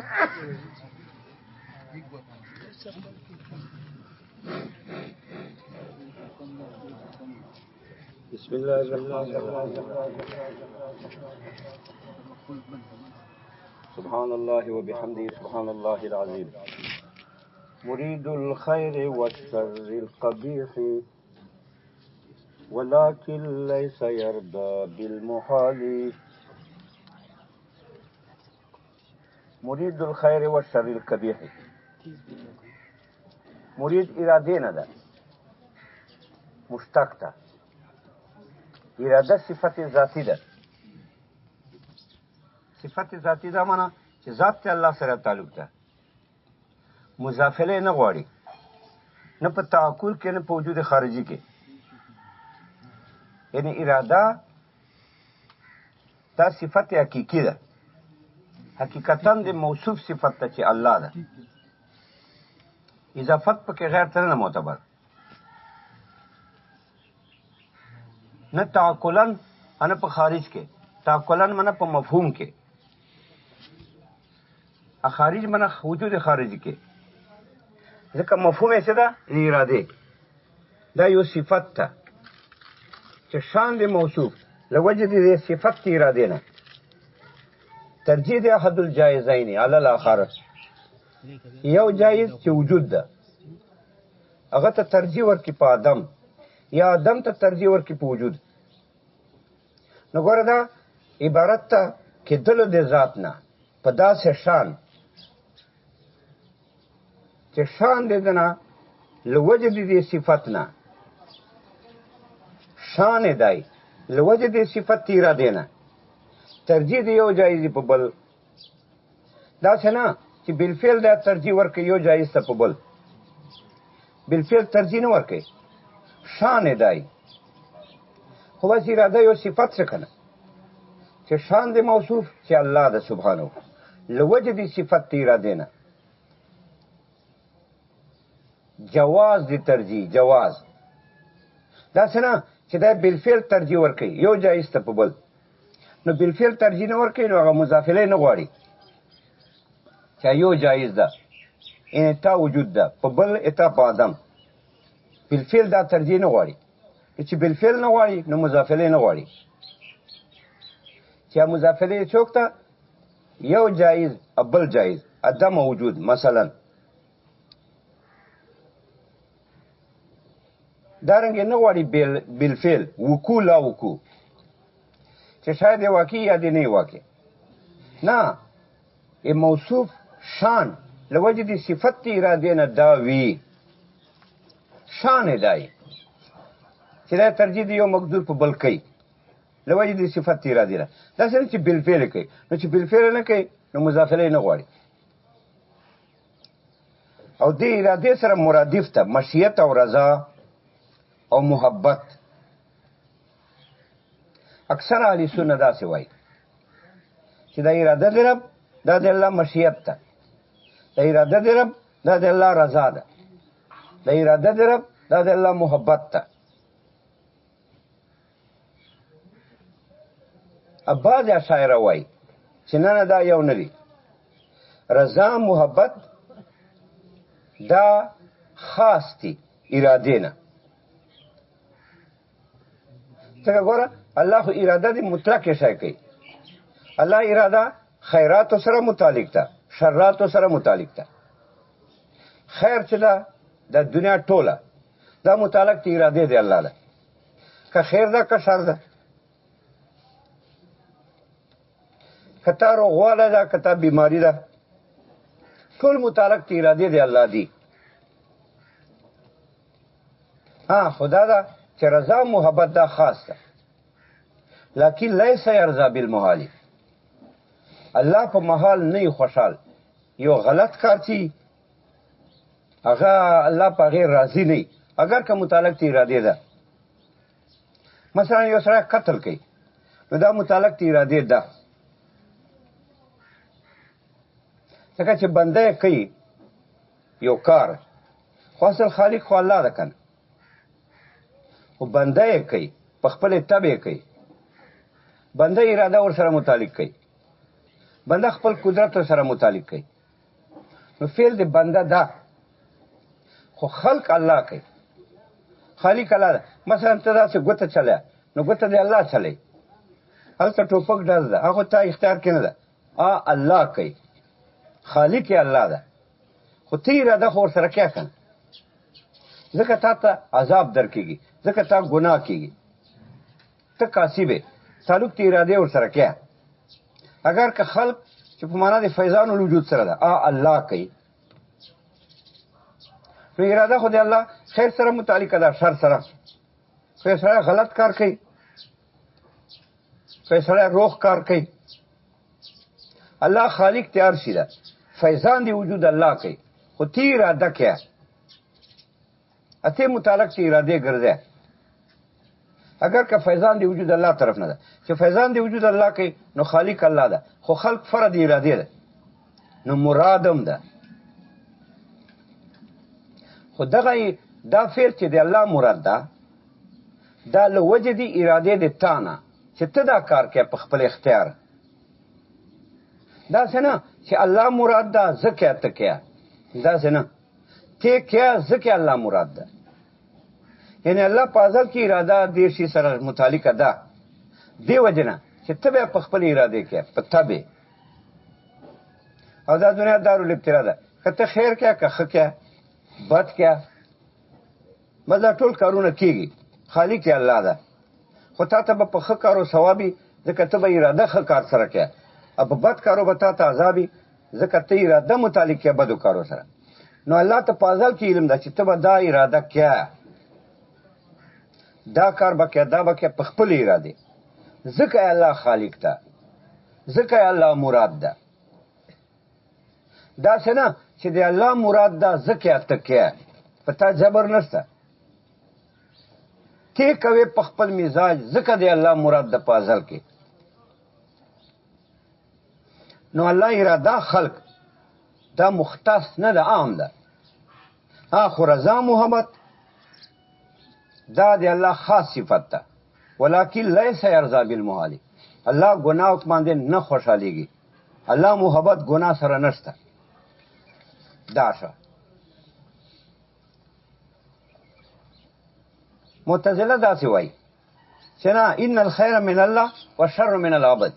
بسم الله الرحمن الرحيم. سبحان الله وبحمده سبحان الله العظيم. مريد الخير والشر القبيح ولكن ليس يرضى بالمحال. مريد الخير والشر القبيح. مرید اراده نه ده، مشتق ده. اراده صفت ذاتی ده. صفت ذاتی ده مانا چې ذات ته الله سره تعلق ده، مضافله نه غواړي، نه په تعقل کې نه په وجود خارجي کې. یعنی اراده دا صفت حقیقی ده، حقیقتا د موصوف صفت ده چې الله ده. اضافت پکې غیر ته نه معتبر، نه تعقلا نه په خارج کې. تعقلا منه په مفهوم کې، خارج منه وجود خارجي کې. ځکه مفهوم یې څه ده؟ اراده. دا یو صفت ده چې شان د موصوف لوجه د صفت اراده نه ترجیح د احد الجائزین علی الاخر. یو جایز چې وجود ده هغه ته ترجیح ورکړي په آدم، یا آدم ته ترجیح ورکړي په وجود. نو ګوره دا عبارت ته کېدلو د ذات نه په داسې شان چې شان د ده نه لوجه د دې صفت نه، شان یې دی لوجه د صفت ارادې نه ترجیح د یو جایزې په بل. داسې نه چې بالفعل دا ترجیح ورکوي یو جایز ته په بل، بالفعل ترجیح نه ورکوي، شان یې دی. خو بس اراده یو صفت څه که نه چې شان د موصوف چې الله ده سبحانه لوجه د صفت ارادې نه جواز د ترجیح. جواز داسې نه چې دا بالفعل ترجیح ورکوي یو جایز ته په بل. نو بالفعل ترجیح نه ورکوي نو هغه مضافله نه غواړي چې یو جایز ده، ان اتا وجود ده په بل اتا په آدم. بالفعل دا ترجیح نه غواړي. چې بالفعل نه غواړي نو مضافله نه غواړي. چې مضافله څوک ته؟ یو جایز بل جایز، عدم وجود. مثلا دارنګه نه غواړي بالفعل وقوع لا وقوع، چې شاید واقع یا دې نه واقع. نه، موصوف شان لوجه د صفت اراده نه دا وی شان دی چې دا ترجیح دی یو مقدور په بل کوي لوجه د صفت اراده نه. داسې چې بالفعل کوي، نو چې بالفعل نه کوي نو مضافله نه غواړي. او دې اراده سره مرادف ته مشیت او رضا او محبت. اکثر اهل سنت داسې وایي چې دا اراده د رب دا د الله مشیت ده، دا اراده د رب دا د الله رضا ده، دا اراده د رب دا د الله محبت ده. بعض اشاعره وایي چې نه دا یو نه دي. رضا محبت دا خاص دي اراده نه. څنګه ګوره الله خو اراده دی مطلق شی کوي. الله اراده خیرات سره متعلق ده، شرات سره متعلق ده. خیر چې ده د دنیا ټوله دا متعلق دی اراده دی الله ده. که خیر ده که شر ده، که تا روغواله ده که تا بیماری ده، ټول متعلق دی اراده دی الله دی. خدا ده چې رضا محبت دا خاص ده، لیکن لیس یرضا بالمحال. الله په محال نه خوشحال. یو غلط کار چې هغه الله په غیر راضي نه، اگر که متعلق تی اراده ده. مثلا یو سره قتل کوي نو دا متعلق تی اراده ده. ځکه چې بنده کوي یو کار، خو اصل خالق خو الله ده کنه، خو بنده کوي په خپل تبع کوي، بنده اراده ور سره متعلق کوي. بنده خپل قدرت سره متعلق کوي. نو فعل د بنده ده، خو خلق الله کوي. خالق الله ده. مثلا ته داسې ګوته چلی، نو ګوته د الله چلی. هلته ټوپک ډز ده، هغه تا اختیار کې نه ده، الله کوي. خالق یې الله ده، خو ته اراده خو ورسره کوې که نه، ځکه تا ته عذاب در کېږي، ځکه تا ګناه کېږي، ته کاسب یې، تعلق ته ارادې ورسره کوې. اگر که خلق چې په معنا د فیضان الوجود سره ده، الله کوي. نو اراده خو د الله خیر سره متعلقه ده، شر سره. که سړی غلط کار کوي، که سړی روغ کار کوي، الله خالق تیار شي ده، فیضان دی وجود الله کوي، خو تی اراده کوي، اته متعلق تی اراده ګرځي. اگر که فیضان دی وجود الله طرف نه ده، چې فیضان دی وجود الله کوي، نو خالق الله ده، خو خلق فرد اراده ده، نو مرادم ده. خو دغه دا فعل چې د الله مراد ده، دا له وجې د ارادې د تا نه چې ته دا کار کوې په خپل اختیار. داسې نه چې الله مراد ده ځکه ته کوې، داسې نه، ته کوې ځکه الله مراد ده. یعنی الله په ازل کې اراده دې شي سره متعلقه ده، دې وجې نه چې ته به په خپل ارادې کوې، په تبې. او دا دنیا دارالابتلا ده، که ته خیر کوې که ښه کوې، بد کوې، بس دا ټول کارونه کېږي، خالق یې الله ده. خو تا ته به په ښه کارو ثوابي، ځکه ته به اراده ښه کار سره کوې، او په بد کارو به تا ته عذابي، ځکه ته اراده متعلق کوې بدو کارو سره. نو الله ته په ازل کې علم ده چې ته به دا اراده کوې، دا کار به کوې، دا به کوې په خپل ارادې، ځکه الله خالق ده، ځکه الله مراد ده. داسې نه چې د الله مراد ده ځکه ته کوې، په تا جبر نشته، ته کوې په خپل مزاج، ځکه د الله مراد ده په ازل کې. نو الله اراده خلق دا مختص نه ده، عام ده. خو رضا محبت دا د الله خاص صفت ده، ولکن لیس یرضا بالمحال. الله ګناه باندې نه خوشحالیږي، الله محبت ګناه سره نشته. دا شه معتزله داسې وایي چې نه، ان الخیر من الله و شر من العبد.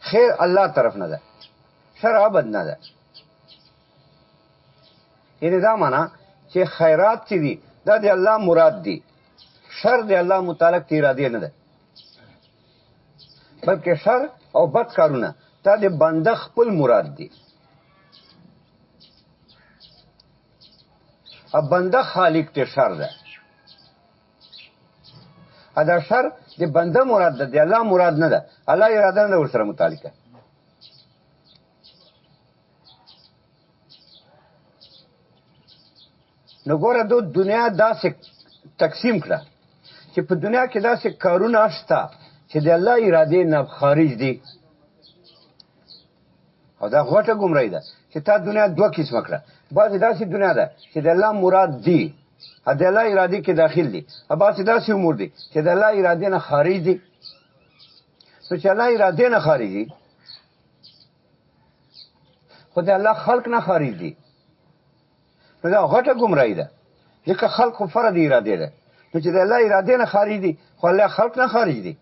خیر الله طرف نه ده، شر عبد نه ده. یعنی دا معنا چې خیرات چې دي دا د الله مراد دي، شر د الله متعلق تی ارادې نه ده، بلکې شر او بد کارونه دا د بنده خپل مراد دي. اب بنده خالق ته شر ده، دا شر د بنده مراد ده، د الله مراد نه ده، الله اراده نه ده ورسره متعلقه. نو ګوره دو دنیا داسې تقسیم کړه چې په دنیا کې داسې کارونه شته چې د الله ارادې نه خارج دي، او دا غوټه ګمرایي ده چې تا دنیا دوه قسمه کړه. بعضې داسې دنیا ده چې د الله مراد دي، د الله ارادې کې داخل دي، او بعضې داسې امور دي چې د الله ارادې نه خارج دي. نو چې الله ارادې نه خارج دي، خو د الله خلق نه خارج دي، نو دا غټه ګمرایي ده، ځکه خلق خو فرد ارادې ده. نو چې د الله ارادې نه خارج دي، خو الله خلق نه خارج دي.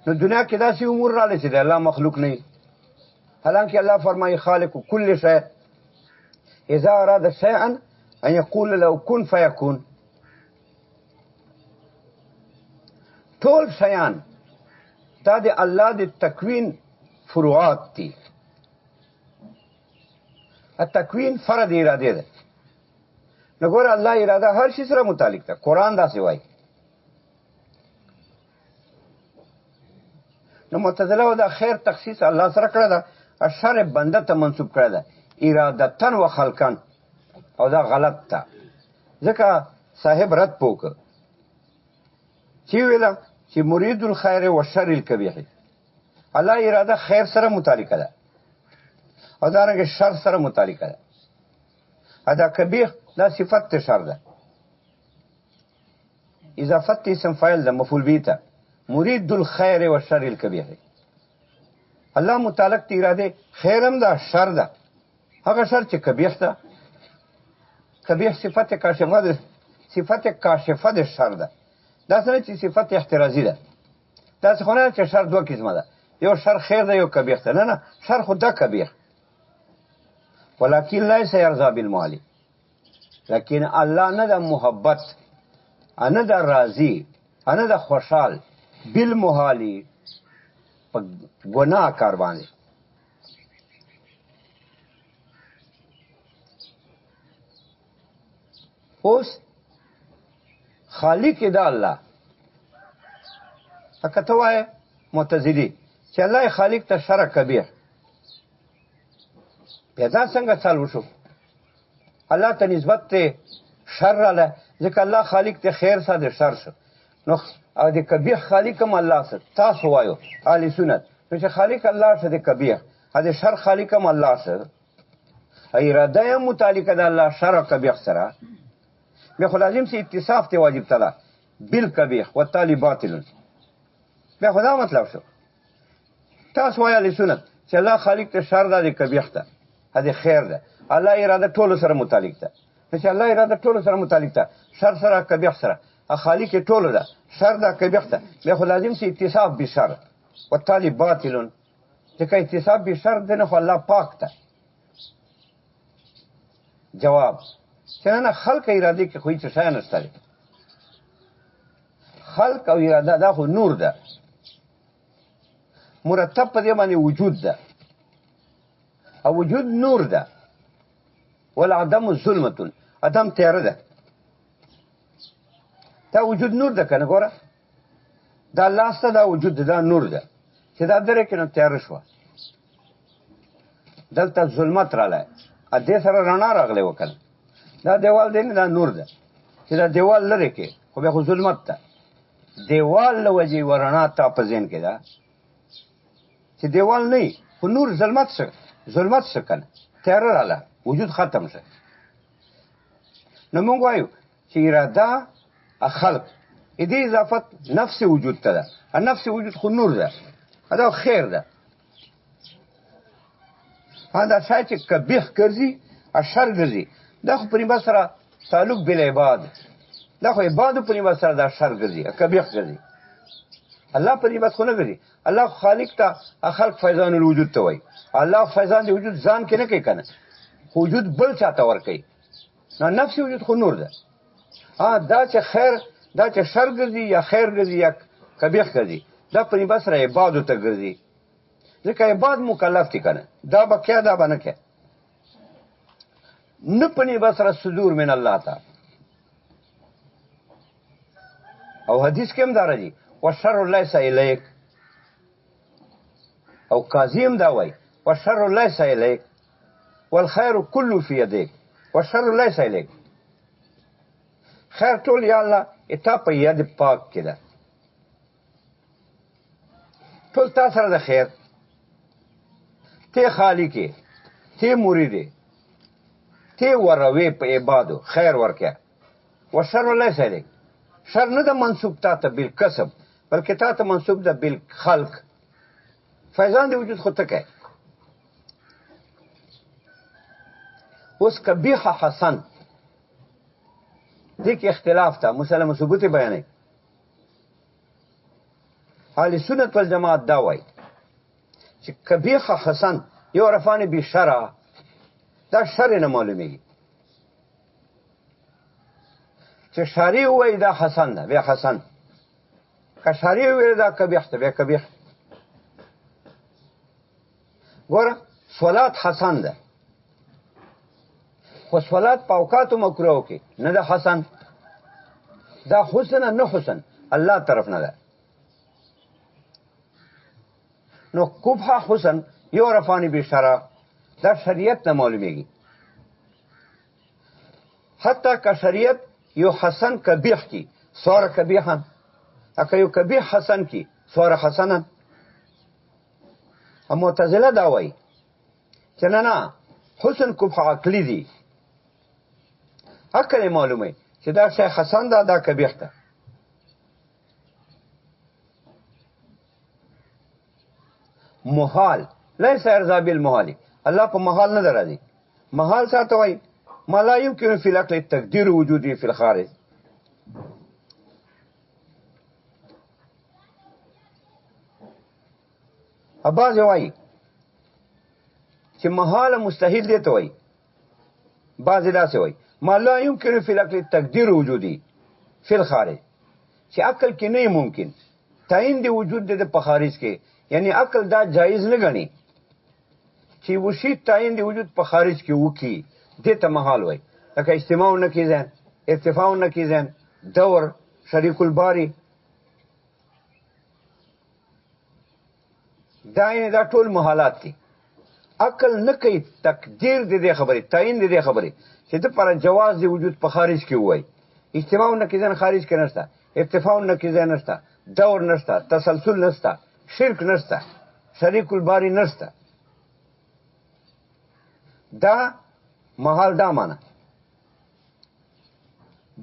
نو دنیا کې داسې امور راغلي چې د الله مخلوق نه وي، حالانکه الله فرمایي خالق کل شی اذا اراد شیئا ان یقول له کن فیکون. ټول شیان دا د الله د تکوین فروعات دي. التکوین فرد اراده ده. نو ګوره الله اراده هر شي سره متعلق ده. قرآن داسې وایي. نو معتزله و دا خیر تخصیص الله سره کړی ده، شر بنده ته منسوب کړی ده ارادتن و خلقن، او دا غلط ده. ځکه صاحب رد پوکه چې ویله چې مرید الخیر و شر القبیح، الله اراده خیر سره متعلقه ده او دارنګه شر سره متعلقه ده. دا قبیح دا صفت ته شر ده، اضافت اسم فاعل ده مفعول به ته، مرید الخیر و شر القبیح. الله متعلق تی اراده خیرم ده شر ده. هغه شر چې قبیح ده، قبیح صفت کاشفه ده شر ده. داسې نه چې صفت احترازی ده. داسې خو نه چې شر دوه قسمه ده، یو شر خیر ده یو قبیح ده. نه شر خو ده قبیح. ولکن لیس یرضا بالمال، لیکن الله نه ده محبت، نه ده راضی، نه ده خوشحال بالمحالی په ګناه کار باندې. اوس خالق دا الله اکته وای معتزلی چې الله خالق ته شر کبیر پیدا څنګه چالو شو؟ الله ته نسبت ته شر له ځکه الله خالق ته خیر ساده شر شو. نو او د کبیر خالق هم الله سره تاسو وایو اهل سنت چې خالق الله سره د کبیر د شر خالق هم الله سره اراده متعلقه د الله شر او کبیر سره بیا خو لازم سي اتصاف ته واجب تلا بالکبیر والتالي باطل. بیا خدا مطلب شو تاسو وایي اهل سنت چې الله خالق ته شر د کبیر ته د خیر ده، الله اراده ټول سره متعلق ده. چې الله اراده ټول سره متعلق ده، شر سره کبیر سره خالق ټول ده، شر ده کبیر ده. بیا خو لازم سي اتصاف بشر والتالي باطل. ځکه اتصاف بشر دنه خو الله پاک ده. جواب چې نه خلق اراده کې خو هیڅ شای نشته. خلق او اراده دا خو نور ده، مرتب په دې باندې وجود ده، او وجود نور ده. والعدم ظلمتون، عدم تیاره ده. دا وجود نور ده کنه. ګوره دا الله سته دا وجود ده، دا نور ده چې دا درې کې نو تیاره شوه. دلته ظلمت رالی ا دې سره رڼا راغلی وکړه. دا دیوال دی نه دا نور ده چې دا دیوال لرې کې خو بیا خو ظلمت ده. دیوال له وجې و رڼا تا په ذهن کې ده چې دیوال نه خو نور ظلمت شه کنه تیاره راله وجود ختم شه. نو مونږ وایو چې اراده خلق دې اضافت نفس وجود ته ده. نفس وجود خو نور ده، دا خیر ده. دا شای چې کبیح ګرځي او شر ګرځي دا خو په نسبت سره تعلق بالعباد، دا خو عبادو په نسبت سره دا شر ګرځي کبیح ګرځي. الله په نسبت خو نه ګرځي. الله خالق ته خلق فیضان الوجود ته وایي. الله فیضان د وجود ځان کې نه کوي کنه، وجود بل چاته ورکوي. نو نفس وجود خو نور ده. دا چې خیر دا چې شر ګرځي یا خیر ګرځي یا کبیح ګرځي دا په نسبت سره عبادو ته ګرځي. ځکه عباد مکلف دي کنه، دا به کیا دا به نه کیا. نه په نسبت سره صدور من الله ته. او حدیث کې هم دا راځي وشر لیس الیک، او قاضی هم دا وایي وشر لیس الیک والخیر کله فی یدیک وشر لیس الیک. خیر ټول یا الله اتا په ید پاک کې ده، ټول تا سره د خیر. ته خالق یې، ته مرید یې، ته وروي په عبادو خیر ورکه. وشر لیس الیک، شر نه ده منسوب تا ته بالکسب بلکې تا ته منسوب ده بالخلق. فیضان د وجود خود ته کوي. اوس کبیح حسن دې کې اختلاف ته مسلم ثبوت بیانې. اهل سنت والجماعت دا وایي چې کبیح حسن یو رفان به شرع دا شر نه معلومیږي. چې شارع وایي دا حسن ده بیا حسن، که شارع وایي دا کبیح ده بیا کبیح. ګوره صلات حسن ده خو صلات په اوقاتو مکروه کې نه ده حسن. دا حسن نه حسن الله طرف نه ده. نو قبح حسن یو رفانی به شرع دا شریعت نه معلومیږي. حتی که شریعت یو حسن کبیح کی صار کبیحا، اکه یو کبیح حسن کی صار حسنا. معتزله دا وایي چې نه حسن قبح عقلی دی. عقل معلومه چې دا شی حسن ده دا کبیح ده. محال لیس یرضا بالمحال الله په محال نه راضي محال ساته وای ما لا يمكن في العقل تقدير وجوده في الخارج اباظ وای چې محال مستحیل دی ته وای بعض داسې وای ما لا يمكن في العقل تقدير وجوده في الخارج چې عقل کې نه ممکن تعین دی وجود د په خارج کې یعنی عقل دا جایز نه غني چې وشي تعین دی وجود په خارج کې وکي دې ته محال وای لکه اجتماع نه کیږي ارتفاع نه کیږي دور شریک الباری دا ټول محالات دي عقل نه کوي تقدیر دې خبرې تعین دې خبرې چې د پر جواز دی وجود په خارج کې وای اجتماع نه کیږي خارج کې نشته ارتفاع نه کیږي نشته دور نشته تسلسل نشته شرک نشته شریک الباری نشته دا محال دا معنا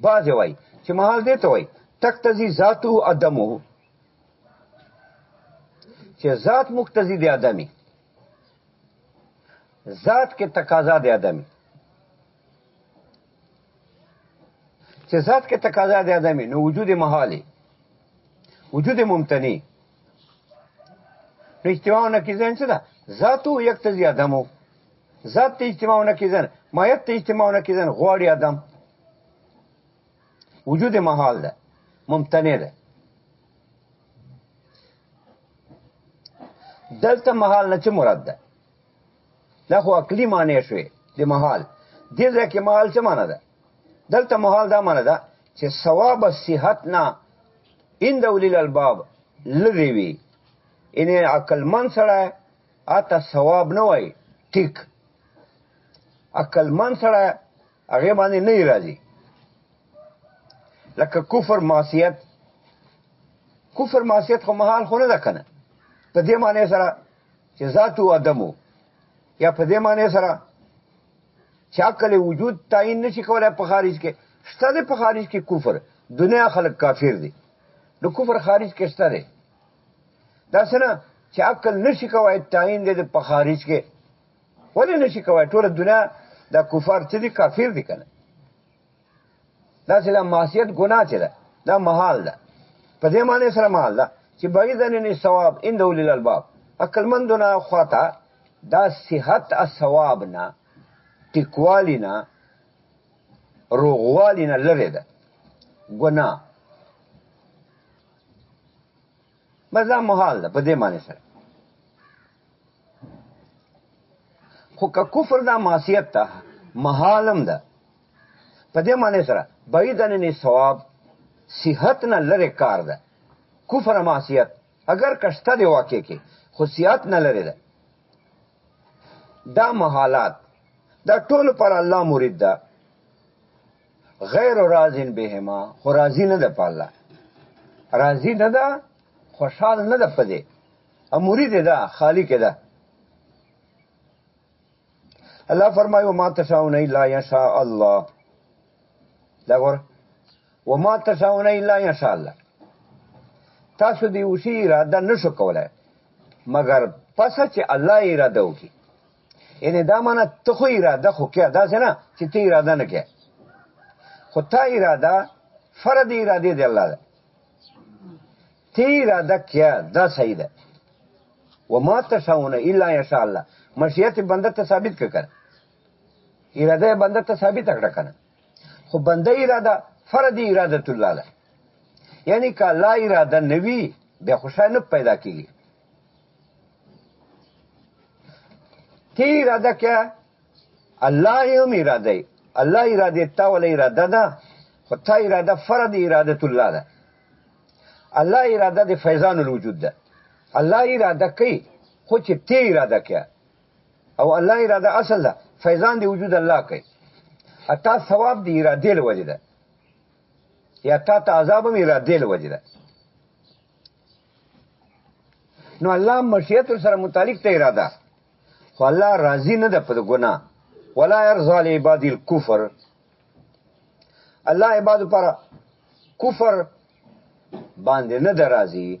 باز وای چې محال دی ته وای تقتضی ذاتو عدمه چې ذات مقتضی دی آدمی ذات کې تقاضا دی آدمی چې ذات کې تقاضا دی آدمی نو وجود محالی وجود ممتنی نو اجتماع نه کیږي څه ده ذاتو یقتضی عدمه ذات ته اجتماع نه کیږي مایت ته اجتماع نه کیږي غواړي آدم وجود محال ده ممتنع ده دلته محال نه څه مراد ده دا خو عقلی معنی شوی د محال دې ځکه محال څه معنی ده دلته محال دا معنی ده چې ثواب صحت نه اند اولی الالباب لری وی ان عقل من سره اته ثواب نه وای ټیک عقل من سره هغه باندې نه راځي لکه کفر معصیت خو محال خو نه ده کنه په دې معنی سره چې ذات او ادمو یا په دې معنی سره چې عقل وجود تعین نشي کولای په خارج کې شته په خارج کې کفر دنیا خلق کافر دي نو کفر خارج کې شته دی دا څنګه چې عقل نشي کولای تعین دې په خارج کې ولې نشي کولای ټول دنیا دا کفار چې دي کافر دي کنه دا چې معصیت ګناه چي ده دا محال ده په دې معنی سره محال ده چې بعیدن ثواب اند اول الالباب عقل مندونه خواته دا صحت الثواب نه ټیکوالی نه روغوالی نه لري ده ګناه مزه محال ده په دې معنی سره خو که کفر دا معصیت ته محالم ده په دې معنی سره بعیدن ثواب صحت نه لري کار ده کفر معصیت اگر کشته دی واقع کې خو صحت نه لري ده دا محالات دا ټول پر الله مرید ده غیر راضین بهما خو راضی نه ده په الله راضی نه ده خوشحال نه ده په دې مرید ده خالق ده الله فرمایو ما تشاؤون الا یشاء الله دا ګور وما تشاؤون الا یشاء الله تاسو دی اوسې اراده نشو کولای مگر پس چې الله اراده وکړي یعنی دا معنی ته خو اراده خو کې دا څنګه چې ته اراده نه کې خو ته اراده فرد اراده دی الله ده ته اراده کې دا صحیح ده وما تشاؤون الا یشاء الله مشیت بنده ته ثابت کړه اراده بنده ته ثابت کړه کنه خو بنده اراده فرد اراده الله ده یعنی که لا اراده نوی بیا خوشحال نه پیدا کیږي تی اراده کیا الله هم اراده الله اراده تا ول اراده ده خو تا اراده فرد اراده الله ده الله اراده د فیضان الوجود ده الله اراده کوي خو چې تی اراده کیا او الله اراده اصل ده فیضان دی وجود الله کوي اتا ثواب دی اراده له وجه ده یا تا عذاب هم اراده له وجه ده نو الله مشیت سره متعلق ته اراده خو الله راضی نه ده په ګناه ولا يرضى لعباد الكفر الله عباد پر کفر باندې نه ده راضی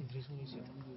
Idris Unisio.